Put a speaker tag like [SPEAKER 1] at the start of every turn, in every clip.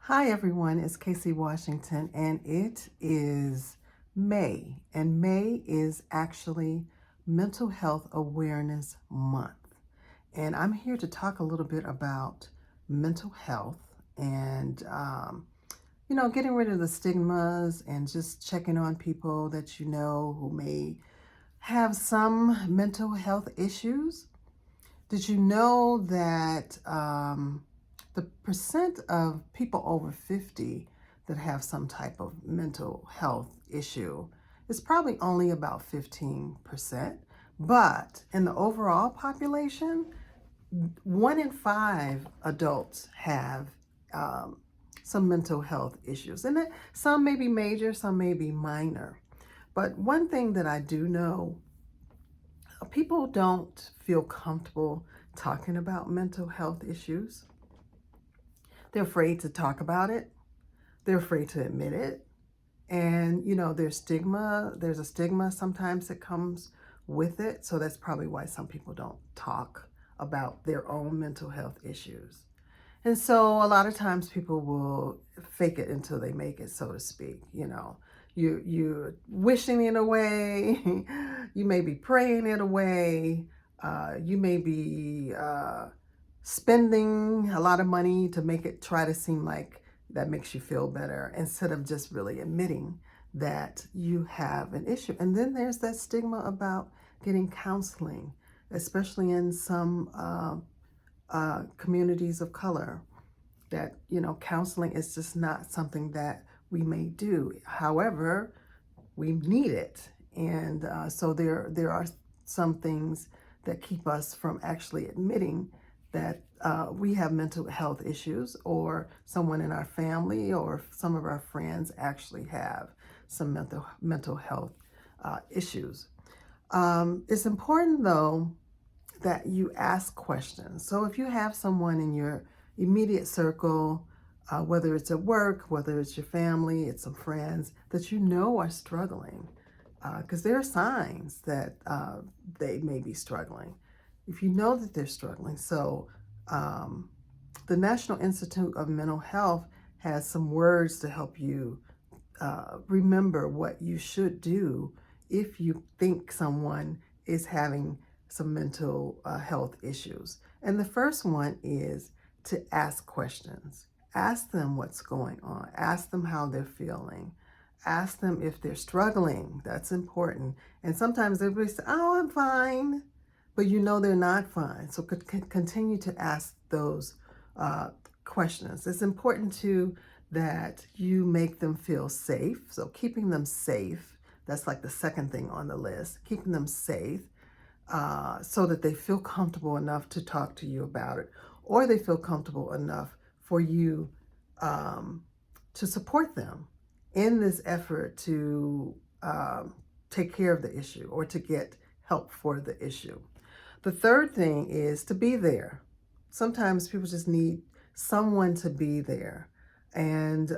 [SPEAKER 1] Hi everyone, it's Casey Washington and it is May, and May is actually Mental Health Awareness Month. And I'm here to talk a little bit about mental health and, getting rid of the stigmas and just checking on people that you know who may have some mental health issues. Did you know that the percent of people over 50 that have some type of mental health issue is probably only about 15%? But in the overall population, 1 in 5 adults have some mental health issues. And some may be major, some may be minor. But one thing that I do know, people don't feel comfortable talking about mental health issues. They're afraid to talk about it. They're afraid to admit it. And, there's a stigma sometimes that comes with it. So that's probably why some people don't talk about their own mental health issues. And so a lot of times people will fake it until they make it, so to speak. You're wishing it away. You may be praying it away. You may be spending a lot of money to try to seem like that makes you feel better, instead of just really admitting that you have an issue. And then there's that stigma about getting counseling, especially in some communities of color, that counseling is just not something that we may do. However, we need it, and so there are some things that keep us from actually admitting that we have mental health issues, or someone in our family or some of our friends actually have some mental health issues. It's important, though, that you ask questions. So if you have someone in your immediate circle, whether it's at work, whether it's your family, it's some friends that you know are struggling, because there are signs that they may be struggling, if you know that they're struggling. So the National Institute of Mental Health has some words to help you remember what you should do if you think someone is having some mental health issues. And the first one is to ask questions. Ask them what's going on. Ask them how they're feeling. Ask them if they're struggling. That's important. And sometimes everybody says, "Oh, I'm fine," but they're not fine. So continue to ask those questions. It's important too that you make them feel safe. So keeping them safe, that's like the second thing on the list, keeping them safe, so that they feel comfortable enough to talk to you about it, or they feel comfortable enough for you to support them in this effort to take care of the issue or to get help for the issue. The third thing is to be there. Sometimes people just need someone to be there, and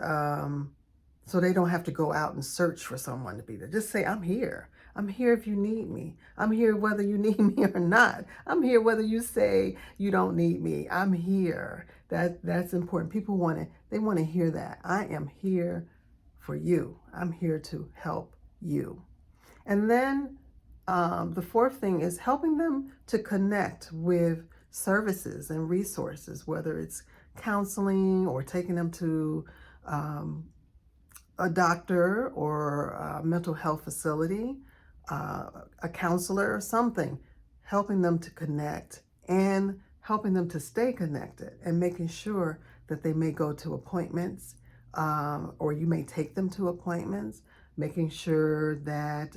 [SPEAKER 1] so they don't have to go out and search for someone to be there. Just say, "I'm here. I'm here if you need me. I'm here whether you need me or not. I'm here whether you say you don't need me. I'm here." That's important. People want to hear that. I am here for you. I'm here to help you. And then the fourth thing is helping them to connect with services and resources, whether it's counseling or taking them to a doctor or a mental health facility, a counselor or something, helping them to connect and helping them to stay connected, and making sure that they may go to appointments, or you may take them to appointments, making sure that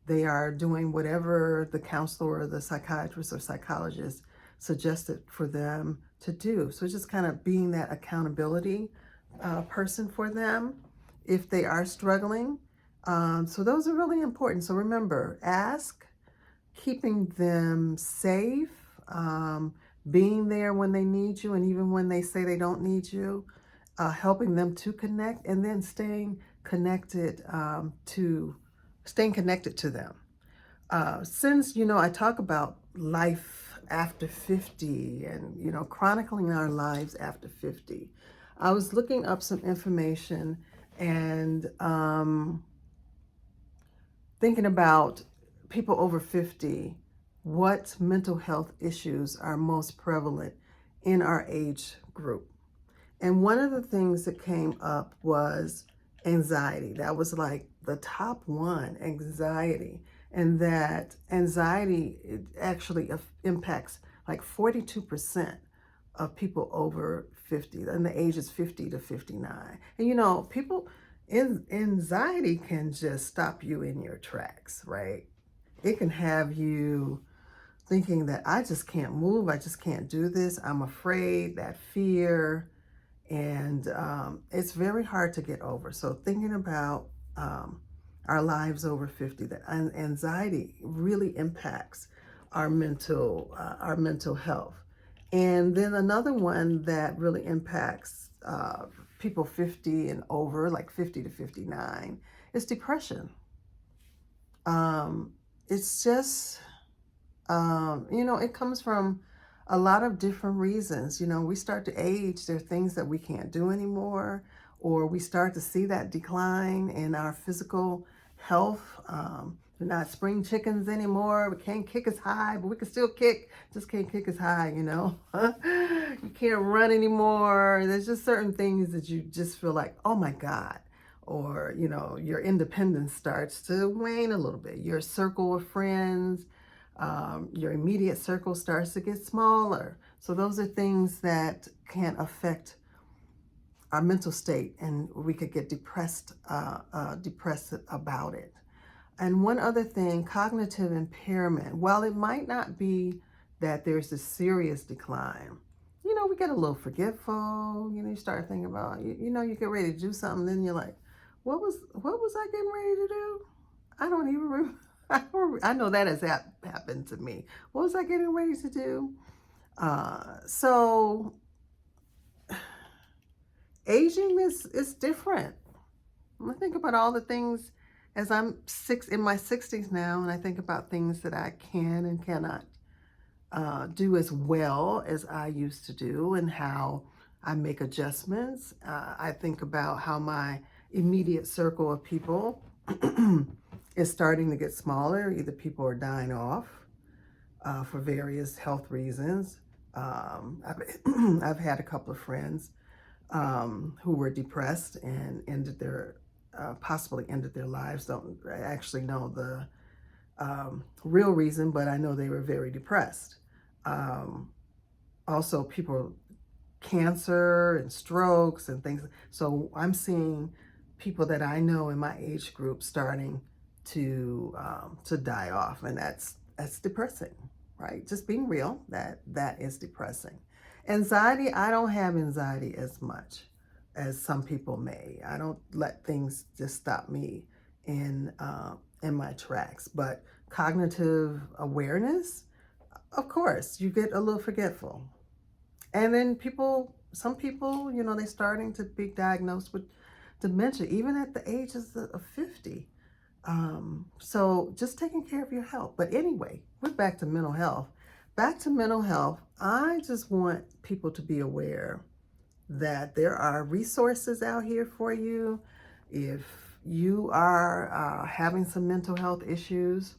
[SPEAKER 1] they are doing whatever the counselor or the psychiatrist or psychologist suggested for them to do. So just kind of being that accountability person for them if they are struggling. So those are really important. So remember, ask, keeping them safe, being there when they need you and even when they say they don't need you, helping them to connect, and then staying connected to them. Since, I talk about life after 50 and, chronicling our lives after 50, I was looking up some information and thinking about people over 50, what mental health issues are most prevalent in our age group. And one of the things that came up was anxiety. That was like the top one, anxiety. And that anxiety, it actually impacts like 42% of people over 50, and the age is 50 to 59. And you know, people in anxiety can just stop you in your tracks, right? It can have you thinking that I just can't move, I just can't do this, I'm afraid, that fear, and it's very hard to get over. So thinking about our lives over 50, that anxiety really impacts our mental health. And then another one that really impacts people 50 and over, like 50 to 59, is depression. It's just you know, it comes from a lot of different reasons. You know, we start to age, there are things that we can't do anymore, or we start to see that decline in our physical health. We're not spring chickens anymore. We can't kick as high, but we can still kick, just can't kick as high, you know. You can't run anymore. There's just certain things that you just feel like, oh my God. Or, you know, your independence starts to wane a little bit. Your circle of friends, your immediate circle starts to get smaller. So those are things that can affect our mental state, and we could get depressed about it. And one other thing, cognitive impairment. While it might not be that there's a serious decline, you know, we get a little forgetful. You know, you start thinking about, you know, you get ready to do something, then you're like, what was I getting ready to do? I don't even remember. I know that has happened to me. What was I getting ready to do? So aging is different. I think about all the things as I'm in my 60s now, and I think about things that I can and cannot do as well as I used to do, and how I make adjustments. I think about how my immediate circle of people is starting to get smaller. Either people are dying off for various health reasons. I've had a couple of friends who were depressed and ended their possibly ended their lives. Don't actually know the real reason, but I know they were very depressed. Also, people, cancer and strokes and things. So I'm seeing people that I know in my age group starting to die off, and that's depressing, right? Just being real, that is depressing. Anxiety, I don't have anxiety as much as some people may. I don't let things just stop me in my tracks. But cognitive awareness, of course, you get a little forgetful. And then some people, you know, they're starting to be diagnosed with dementia, even at the ages of 50. So just taking care of your health. But anyway, we're back to mental health. Back to mental health, I just want people to be aware that there are resources out here for you. If you are having some mental health issues,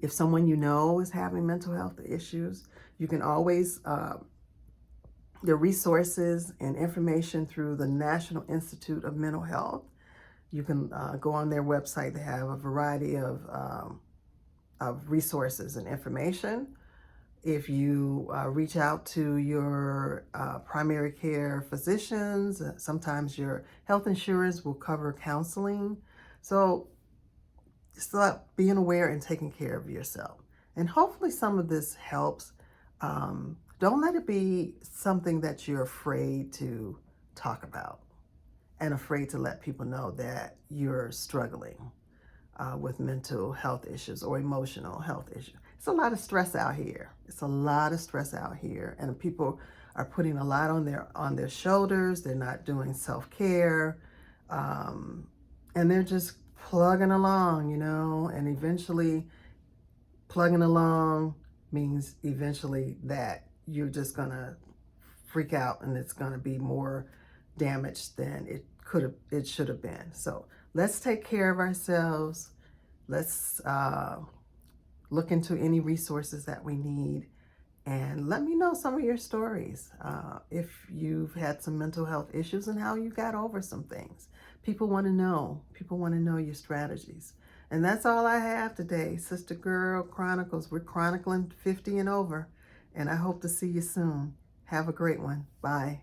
[SPEAKER 1] if someone you know is having mental health issues, you can always the resources and information through the National Institute of Mental Health. You can go on their website. They have a variety of resources and information. If you reach out to your primary care physicians, sometimes your health insurance will cover counseling. So start being aware and taking care of yourself. And hopefully some of this helps. Don't let it be something that you're afraid to talk about and afraid to let people know that you're struggling with mental health issues or emotional health issues. It's a lot of stress out here. It's a lot of stress out here, and people are putting a lot on their shoulders. They're not doing self-care, and they're just plugging along, you know, and eventually plugging along means eventually that you're just gonna freak out and it's going to be more damaged than it should have been. So let's take care of ourselves. Let's look into any resources that we need, and let me know some of your stories. If you've had some mental health issues and how you got over some things. People want to know. People want to know your strategies. And that's all I have today. Sustah-Girl Chronicles. We're chronicling 50 and over. And I hope to see you soon. Have a great one. Bye.